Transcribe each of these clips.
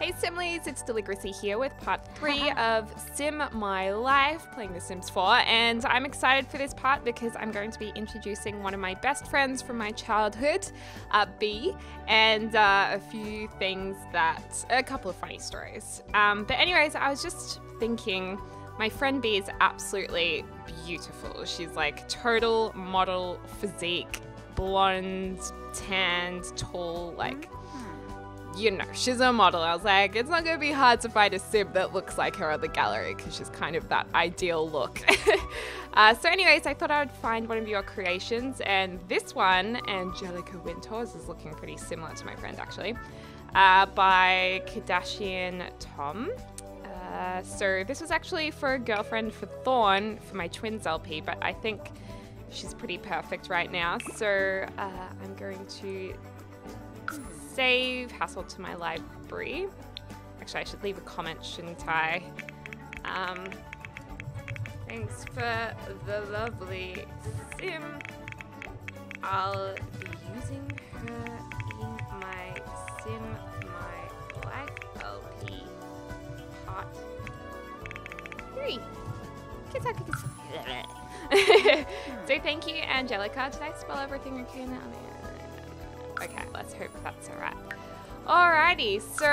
Hey Simlies, it's Deligracy here with part 3 of Sim My Life, playing The Sims 4, and I'm excited for this part because I'm going to be introducing one of my best friends from my childhood, B, and a couple of funny stories. But anyways, I was just thinking, my friend B is absolutely beautiful. She's like total model physique, blonde, tanned, tall, like... you know, she's a model. I was like, it's not going to be hard to find a sim that looks like her on the gallery because she's kind of that ideal look. So anyways, I thought I would find one of your creations, and this one, Angelica Winters, is looking pretty similar to my friend actually, by Kardashian Tom. So this was actually for a girlfriend for Thorn for my twins LP, but I think she's pretty perfect right now. So I'm going to save hassle to my library. Actually, I should leave a comment, shouldn't I? Thanks for the lovely sim. I'll be using her in my Sim My Life LP part 3. So thank you, Angelica. Did I spell everything okay now? Okay, let's hope that's alright. Alrighty, so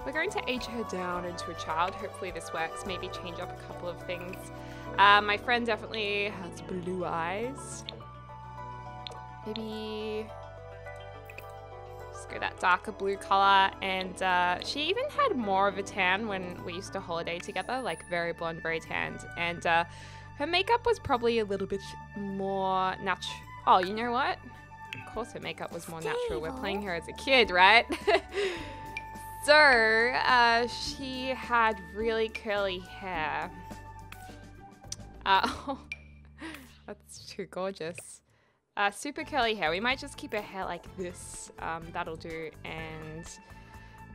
we're going to age her down into a child. Hopefully this works. Maybe change up a couple of things. My friend definitely has blue eyes. Maybe just go that darker blue color. And she even had more of a tan when we used to holiday together, like very blonde, very tanned. And her makeup was probably a little bit more natural. Oh, you know what? Of course her makeup was more natural. We're playing her as a kid, right? So, she had really curly hair. Oh, that's too gorgeous. Super curly hair. We might just keep her hair like this. That'll do. And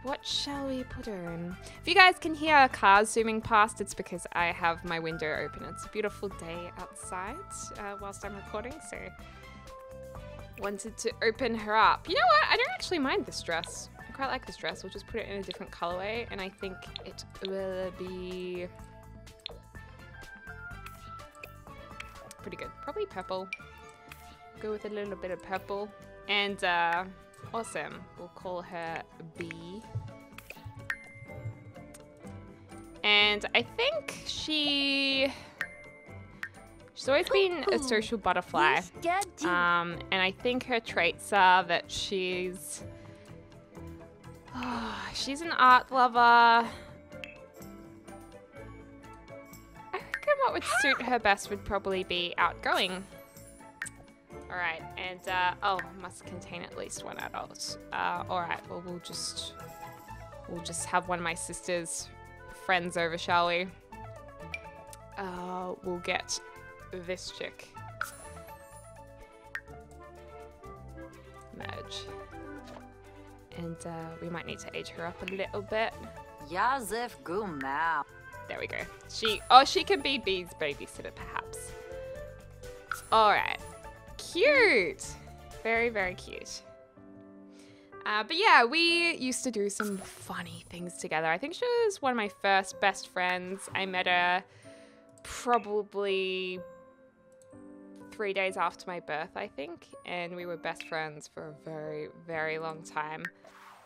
what shall we put her in? If you guys can hear cars zooming past, it's because I have my window open. It's a beautiful day outside whilst I'm recording, so... wanted to open her up. You know what? I don't actually mind this dress. I quite like this dress. We'll just put it in a different colorway, and I think it will be pretty good. Probably purple. Go with a little bit of purple. And awesome. We'll call her B. And I think she's always been a social butterfly, and I think her traits are that she's an art lover. I reckon what would suit her best would probably be outgoing. Alright, and oh, must contain at least one adult. Alright, well we'll just have one of my sister's friends over, shall we? We'll get this chick. Merge. And we might need to age her up a little bit. Yazif Gumau. There we go. She can be B's babysitter perhaps. Alright. Cute! Very, very cute. But yeah, we used to do some funny things together. I think she was one of my first best friends. I met her probably 3 days after my birth, I think, and we were best friends for a very, very long time.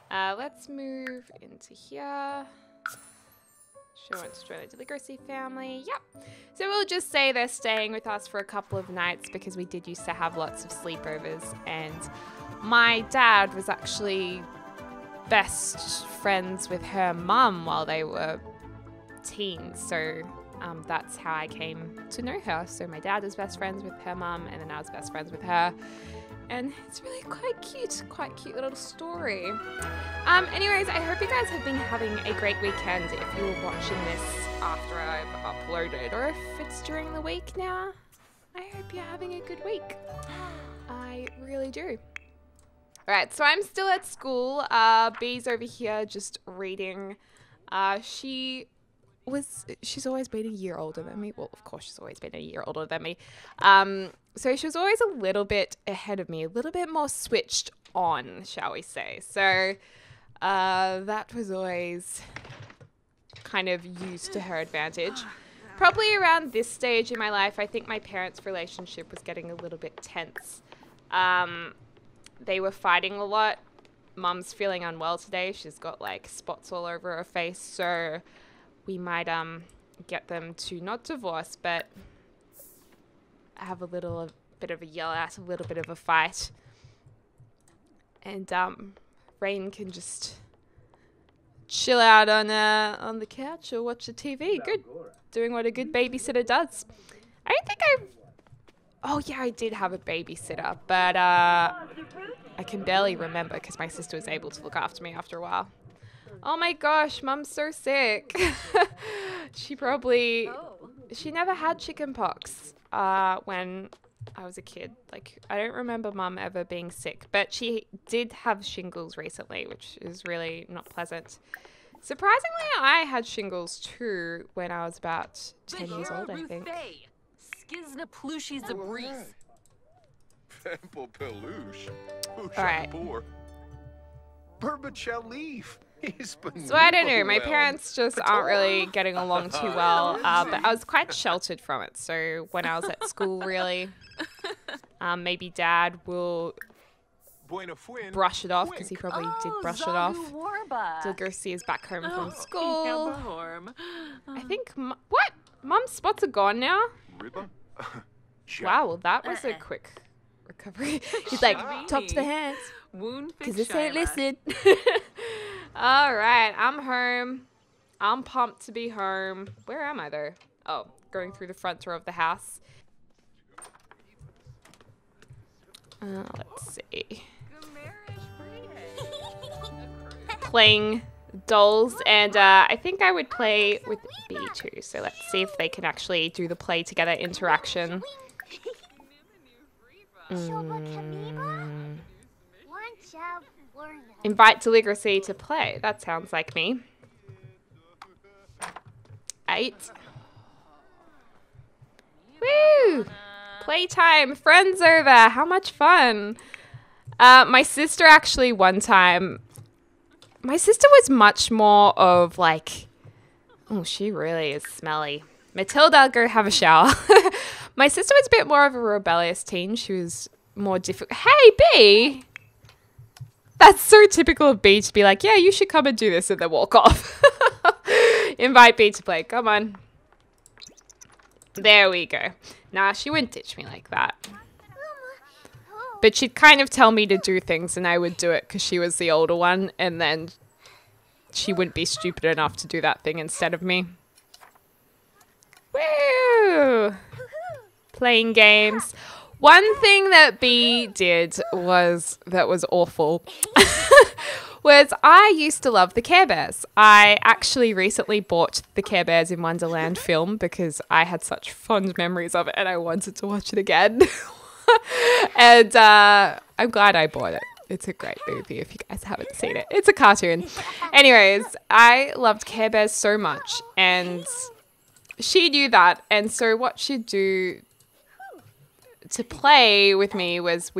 Let's move into here. She wants to join the Deligracy family. Yep. So we'll just say they're staying with us for a couple of nights because we did used to have lots of sleepovers, and my dad was actually best friends with her mum while they were teens, so that's how I came to know her. So my dad was best friends with her mum, and then I was best friends with her. And it's really quite cute little story. Anyways, I hope you guys have been having a great weekend if you were watching this after I've uploaded, or if it's during the week now. I hope you're having a good week. I really do. Alright, so I'm still at school. B's over here just reading. She's always been a year older than me. Well, of course, she's always been a year older than me. So she was always a little bit ahead of me, a little bit more switched on, shall we say. So that was always kind of used to her advantage. Probably around this stage in my life, I think my parents' relationship was getting a little bit tense. They were fighting a lot. Mum's feeling unwell today. She's got like spots all over her face, so we might get them to not divorce, but have a bit of a yell at, a little bit of a fight. And Rain can just chill out on the couch or watch the TV. Good. Doing what a good babysitter does. I don't think oh yeah, I did have a babysitter, but I can barely remember because my sister was able to look after me after a while. Oh my gosh, Mum's so sick. She never had chicken pox when I was a kid. Like, I don't remember Mum ever being sick, but she did have shingles recently, which is really not pleasant. Surprisingly, I had shingles too when I was about 10 years old, I think. Alright. So I don't know, my parents just aren't really getting along too well, but I was quite sheltered from it. So when I was at school, really, maybe Dad will brush it off because he probably did brush it off. Deligracy is back home from school. I think, what? Mum's spots are gone now? Wow, well that was a quick recovery. He's like, talk to the hands. Because this ain't listen. Alright, I'm home. I'm pumped to be home. Where am I though? Oh, going through the front door of the house. Let's see. Playing dolls, and I think I would play with B too. So let's see if they can actually do the play together interaction. Invite Deligracy to play. That sounds like me. 8. Woo! Playtime. Friends over. How much fun. My sister actually one time... My sister was much more of like... Oh, she really is smelly. Matilda, go have a shower. My sister was a bit more of a rebellious teen. She was more difficult. Hey, B! That's so typical of B to be like, yeah, you should come and do this, and then walk off. Invite B to play. Come on. There we go. Nah, she wouldn't ditch me like that. But she'd kind of tell me to do things, and I would do it because she was the older one, and then she wouldn't be stupid enough to do that thing instead of me. Woo! Playing games. One thing that B did that was awful was I used to love the Care Bears. I actually recently bought the Care Bears in Wonderland film because I had such fond memories of it and I wanted to watch it again. And I'm glad I bought it. It's a great movie if you guys haven't seen it. It's a cartoon. Anyways, I loved Care Bears so much and she knew that. And so what she'd do to play with me was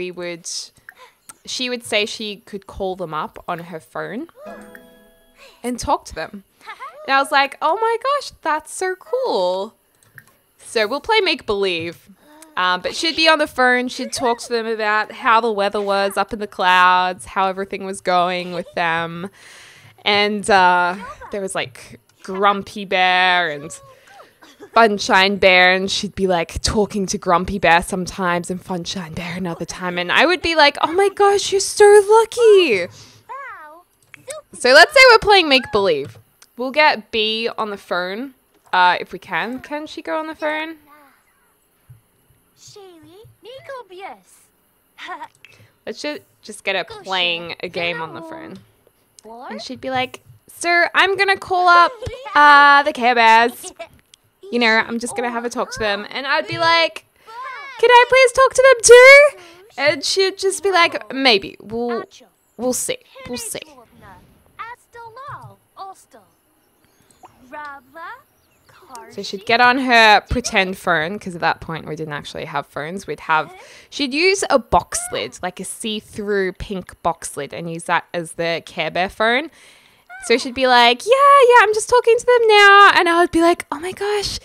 she would say she could call them up on her phone and talk to them. And I was like, oh my gosh, that's so cool. So we'll play make-believe. But she'd be on the phone, she'd talk to them about how the weather was up in the clouds, how everything was going with them. And there was like Grumpy Bear and Funshine Bear, and she'd be like talking to Grumpy Bear sometimes and Funshine Bear another time, and I would be like, oh my gosh, you're so lucky. So let's say we're playing make-believe. We'll get B on the phone if we can. Can she go on the phone? Let's just get her playing a game on the phone. And she'd be like, sir, I'm gonna call up the Care Bears. You know, I'm just going to have a talk to them. And I'd be like, can I please talk to them too? And she'd just be like, maybe. We'll see. We'll see. So she'd get on her pretend phone, because at that point we didn't actually have phones. She'd use a box lid, like a see-through pink box lid, and use that as the Care Bear phone. So she'd be like, yeah, I'm just talking to them now. And I would be like, oh my gosh,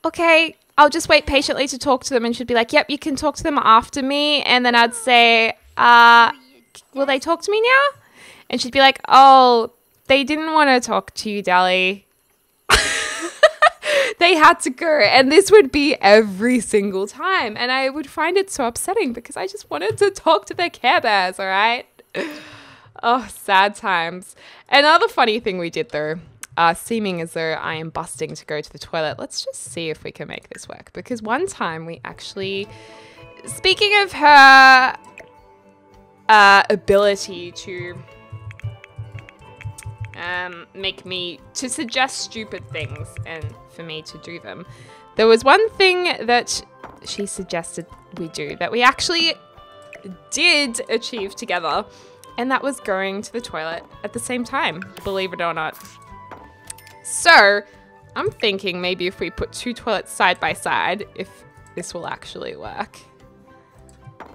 okay, I'll just wait patiently to talk to them. And she'd be like, yep, you can talk to them after me. And then I'd say, will they talk to me now? And she'd be like, oh, they didn't want to talk to you, Dali. They had to go. And this would be every single time. And I would find it so upsetting because I just wanted to talk to their Care Bears, all right? Oh, sad times. Another funny thing we did, though, seeming as though I am busting to go to the toilet, let's just see if we can make this work. Because one time we actually, speaking of her ability to to suggest stupid things and for me to do them, there was one thing that she suggested we do that we actually did achieve together, and that was going to the toilet at the same time, believe it or not. So I'm thinking maybe if we put 2 toilets side by side, if this will actually work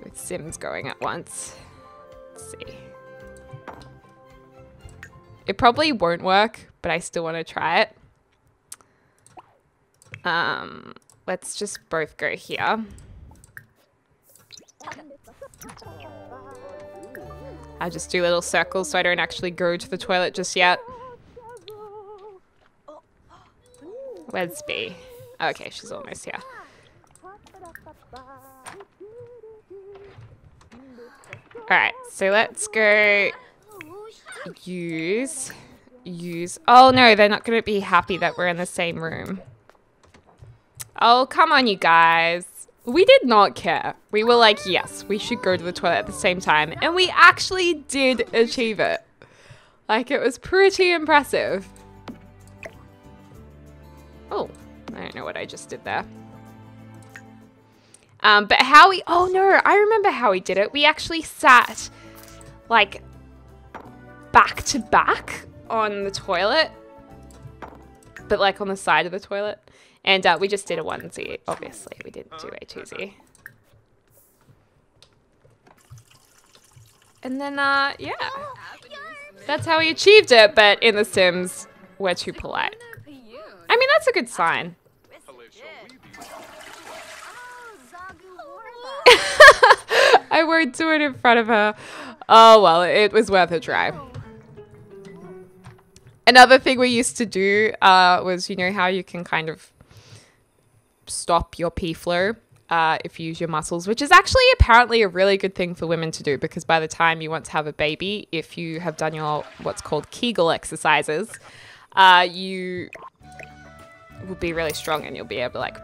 with Sims going at once. Let's see. It probably won't work, but I still want to try it. Let's just both go here. I'll just do little circles so I don't actually go to the toilet just yet. Where's B? Okay, she's almost here. Alright, so let's go use. Oh no, they're not going to be happy that we're in the same room. Oh, come on, you guys. We did not care. We were like, yes, we should go to the toilet at the same time. And we actually did achieve it. Like, it was pretty impressive. Oh, I don't know what I just did there. But how we, oh no, I remember how we did it. We actually sat like back to back on the toilet, but like on the side of the toilet. And we just did a onesie, obviously. We didn't do a twosie. And then, yeah. That's how we achieved it, but in The Sims, we're too polite. I mean, that's a good sign. I won't do it in front of her. Oh, well, it was worth a try. Another thing we used to do was, you know how you can kind of stop your pee flow if you use your muscles, which is actually apparently a really good thing for women to do, because by the time you want to have a baby, if you have done your what's called Kegel exercises, you will be really strong and you'll be able to like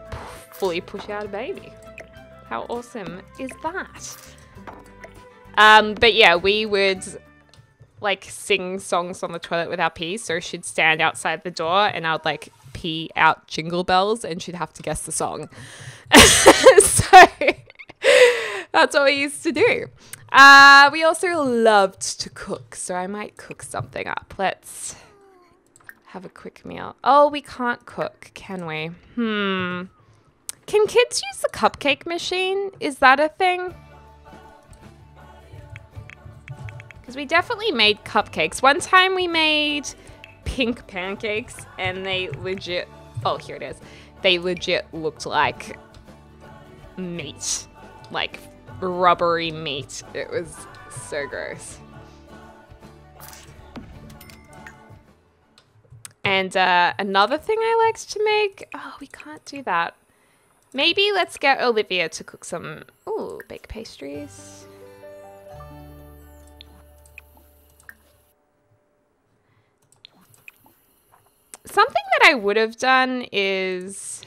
fully push out a baby. How awesome is that? But yeah, we would like sing songs on the toilet with our pee. So she'd stand outside the door and I would like pee out Jingle Bells and she'd have to guess the song. So that's what we used to do. We also loved to cook. So I might cook something up. Let's have a quick meal. Oh, we can't cook, can we? Can kids use the cupcake machine? Is that a thing? Because we definitely made cupcakes. One time we made pink pancakes and they legit, oh, here it is. They legit looked like meat, like rubbery meat. It was so gross. And another thing I liked to make, oh, we can't do that. Maybe let's get Olivia to cook some, ooh, baked pastries. Something that I would have done is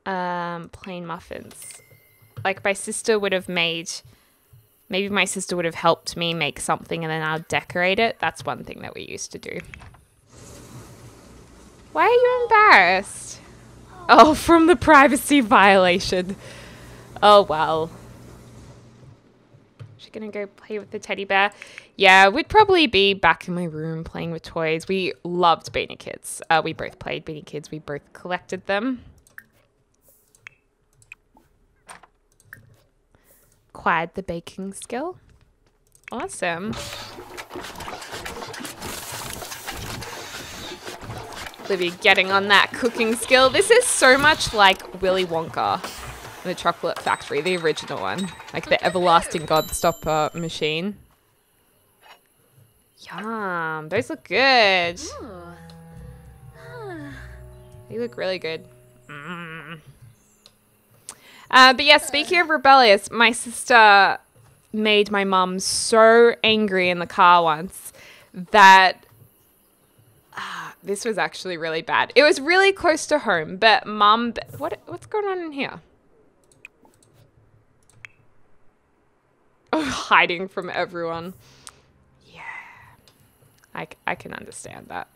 plain muffins. Like my sister would have made, maybe my sister would have helped me make something and then I'll decorate it. That's one thing that we used to do. Why are you embarrassed? Oh, from the privacy violation. Oh, well. She Gonna go play with the teddy bear. Yeah, we'd probably be back in my room playing with toys. We loved Beanie Kids. We both played Beanie Kids. We both collected them. Acquired the baking skill. Awesome. Livy getting on that cooking skill. This is so much like Willy Wonka, the Chocolate Factory, the original one. Like the everlasting Godstopper machine. Yum. Those look good. They look really good. But yeah, speaking of rebellious, my sister made my mum so angry in the car once that this was actually really bad. It was really close to home, but mum, what's going on in here? Oh, hiding from everyone. Yeah, I can understand that.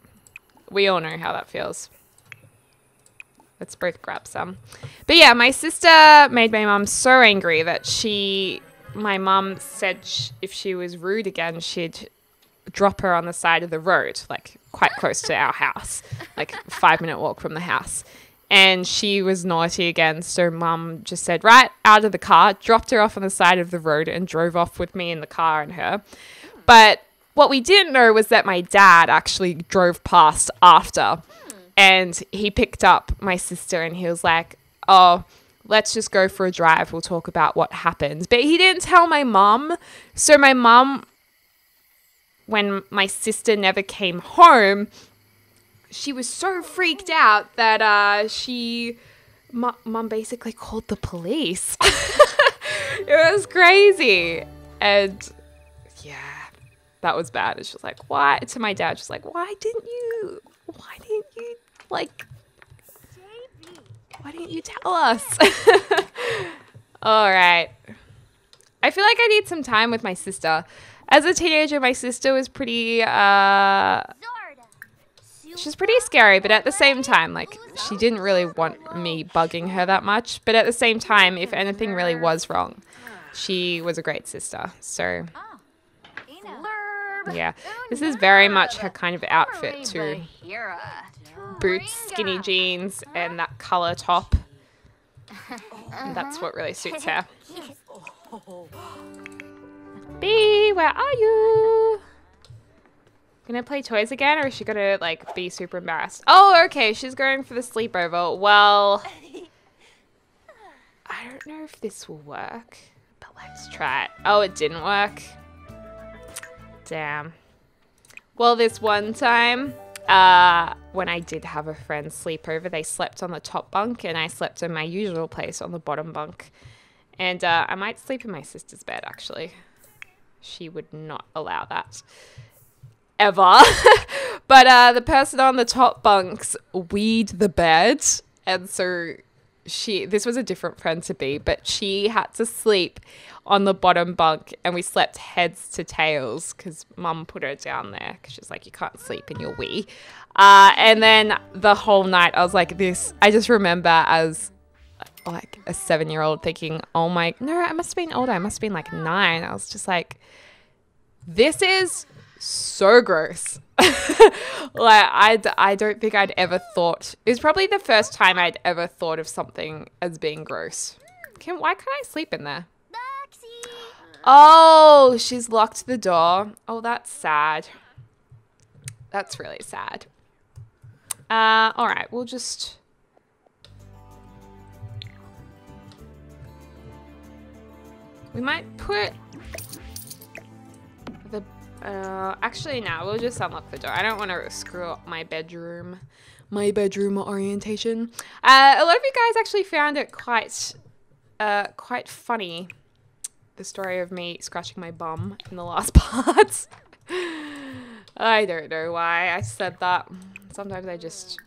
We all know how that feels. Let's both grab some. But yeah, my sister made my mum so angry that my mum said if she was rude again, she'd drop her on the side of the road, like quite close to our house, like 5-minute walk from the house. And she was naughty again, so mum just said, right out of the car, dropped her off on the side of the road and drove off with me in the car and her. But what we didn't know was that my dad actually drove past after. And he picked up my sister and he was like, oh, let's just go for a drive. We'll talk about what happened. But he didn't tell my mum. So my mum, when my sister never came home, she was so freaked out that mum basically called the police. It was crazy. And yeah, that was bad. And she was like, why? To my dad, she's like, why didn't you tell us? All right. I feel like I need some time with my sister. As a teenager, my sister was pretty, she's pretty scary, but at the same time, like, she didn't really want me bugging her that much. But at the same time, if anything really was wrong, she was a great sister. So, yeah. This is very much her kind of outfit too. Boots, skinny jeans, and that color top. And that's what really suits her. Bee, where are you? Gonna play toys again, or is she gonna like be super embarrassed? Oh, okay, she's going for the sleepover. Well, I don't know if this will work, but let's try it. Oh, it didn't work. Damn. Well, this one time, when I did have a friend sleepover, they slept on the top bunk and I slept in my usual place on the bottom bunk. And I might sleep in my sister's bed, actually. She would not allow that. Ever. But the person on the top bunks weed the bed. And so this was a different friend to be, but she had to sleep on the bottom bunk and we slept heads to tails because mum put her down there because she's like, you can't sleep in your wee. And then the whole night I was like this. I just remember as like a 7-year-old thinking, oh my, no, I must have been older. I must have been like 9. I was just like, this is so gross. Like I don't think I'd ever thought, it was probably the first time I'd ever thought of something as being gross. Why can't I sleep in there? Oh, she's locked the door. Oh, that's sad. That's really sad. All right, we'll just... We might put the... actually, no, we'll just unlock the door. I don't want to screw up my bedroom orientation. A lot of you guys actually found it quite funny, the story of me scratching my bum in the last part. I don't know why I said that. Sometimes I just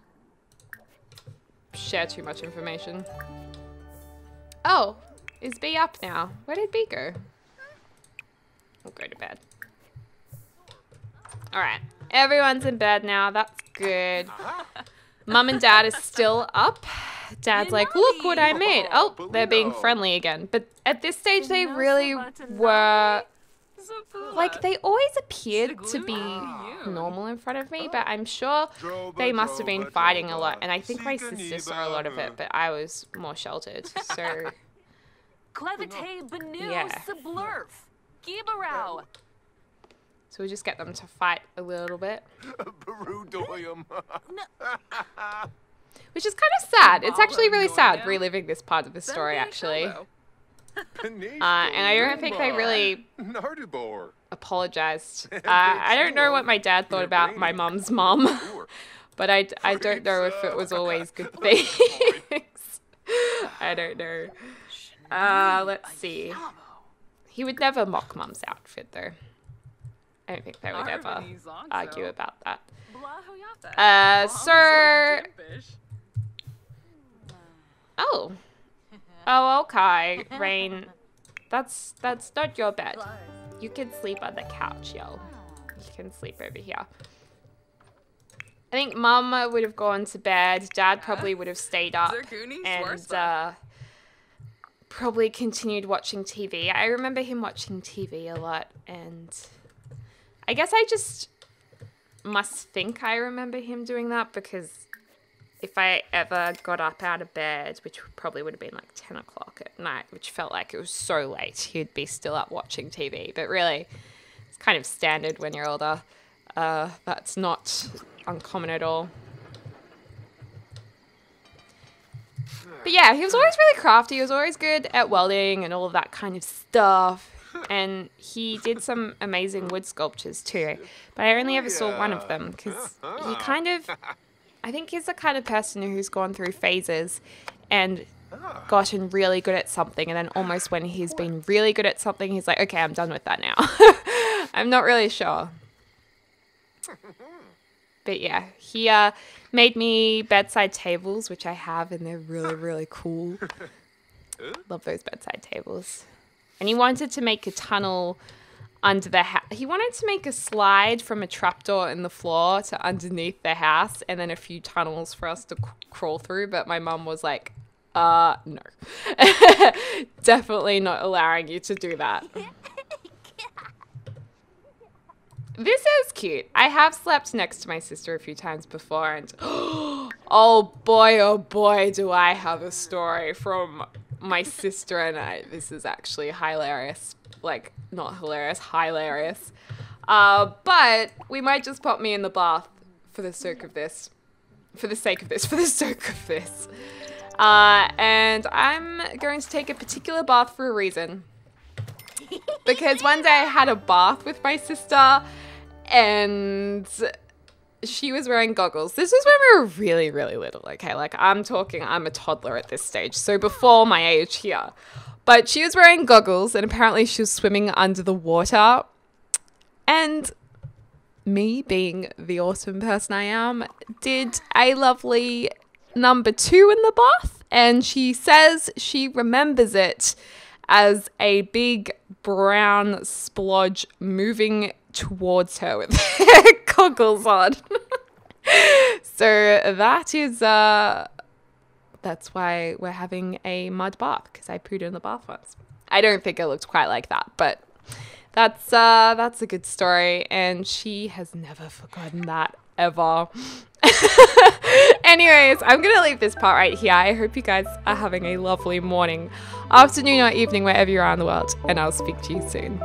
share too much information. Oh, is B up now? Where did B go? We'll go to bed. Alright, everyone's in bed now. That's good. Mum and Dad is still up. Dad's like, look what I made. Oh, they're being friendly again. But at this stage, they really were like, they always appeared to be normal in front of me, but I'm sure they must have been fighting a lot. And I think my sister saw a lot of it, but I was more sheltered. So, yeah. So we just get them to fight a little bit. Which is kind of sad. It's actually really sad reliving this part of the story, actually. And I don't think I really apologized. I don't know what my dad thought about my mum's mum, but I don't know if it was always good things. I don't know. Let's see. He would never mock mum's outfit, though. I don't think they would ever argue about that. Oh. Oh, okay, Rain. That's not your bed. You can sleep on the couch, yo. You can sleep over here. I think Mum would have gone to bed. Dad probably would have stayed up and probably continued watching TV. I remember him watching TV a lot, and I guess I just must think I remember him doing that, because if I ever got up out of bed, which probably would have been like 10 o'clock at night, which felt like it was so late, he'd be still up watching TV. But really, it's kind of standard when you're older. That's not uncommon at all. But yeah, he was always really crafty. He was always good at welding and all of that kind of stuff. And he did some amazing wood sculptures too. But I only ever saw one of them, because he kind of... I think he's the kind of person who's gone through phases and gotten really good at something, and then almost when he's been really good at something, he's like, okay, I'm done with that now. I'm not really sure. But yeah, he made me bedside tables, which I have, and they're really, really cool. Love those bedside tables. And he wanted to make a tunnel under the house. He wanted to make a slide from a trapdoor in the floor to underneath the house, and then a few tunnels for us to crawl through. But my mum was like, no. Definitely not allowing you to do that. This is cute. I have slept next to my sister a few times before, and oh boy, do I have a story from my sister and I. This is actually hilarious. Like, not hilarious, hilarious. But we might just pop me in the bath for the sake of this. And I'm going to take a particular bath for a reason. Because one day I had a bath with my sister, and she was wearing goggles. This was when we were really, really little, okay? Like, I'm a toddler at this stage, so before my age here. But she was wearing goggles, and apparently she was swimming under the water. And me, being the awesome person I am, did a lovely number 2 in the bath. And she says she remembers it as a big brown splodge moving towards her with her goggles on. So that is... that's why we're having a mud bath, because I pooed in the bath once. I don't think it looked quite like that, but that's a good story, and she has never forgotten that ever. Anyways, I'm gonna leave this part right here. I hope you guys are having a lovely morning, afternoon, or evening, wherever you are in the world, and I'll speak to you soon.